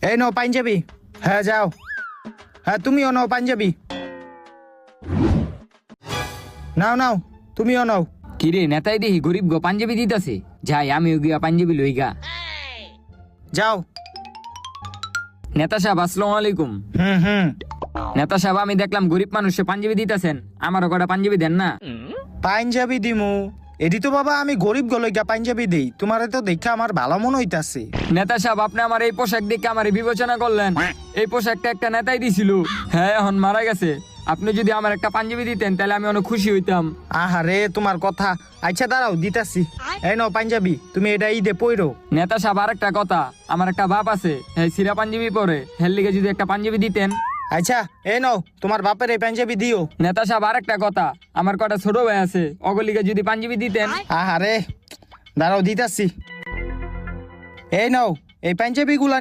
এই নাও পাঞ্জাবি। হ্যাঁ যাও। হ্যাঁ তুমিও নাও পাঞ্জাবি। নাও নাও, তুমিও নাও। কিরে নেতাই দেখি গরিব গো পাঞ্জাবি দিতেছে, যাই আমিও গিয়া পাঞ্জাবি লইগা। যাও। নেতা সাহেব আসসালামু আলাইকুম। হুম। নেতা সাহেব আমি দেখলাম গরিব মানুষে পাঞ্জাবি দিতেছেন, আমারও কটা পাঞ্জাবি দেন না। পাঞ্জাবি দিমু? এটি তো বাবা আমি গরিব গলইগা পাঞ্জাবি দেই, তোমারে তো দেখে আমার ভালো মনে হইতাছে। নেতা সাহেব আপনি আমার এই পোশাক দেখে আমার বিবেচনা করলেন। এই পোশাকটা একটা নেতাই দিছিল, হ্যাঁ এখন মারা গেছে। আপনি যদি আমার একটা পাঞ্জাবি দিতেন তাহলে আমি অনেক খুশি হইতাম। আহারে তোমার কথা। আচ্ছা দাঁড়াও দিতাছি। এই নাও পাঞ্জাবি, তুমি এটা ঈদে পইরো। নেতা সাহেব আর একটা কথা, আমার একটা বাপ আছে, হ্যাঁ সিরা পাঞ্জাবি পরে, হের লিগে যদি একটা পাঞ্জাবি দিতেন। আচ্ছা এই নাও তোমার বাপের এই পাঞ্জাবি দিও। নেতা সাহেব আর একটা কথা, আমার কটা ছোট ভাই আছে, অগলিগে যদি পাঞ্জাবি দিতেন। আহারে দাঁড়াও দিতাছি। এই নাও এই পাঞ্জাবি গুলা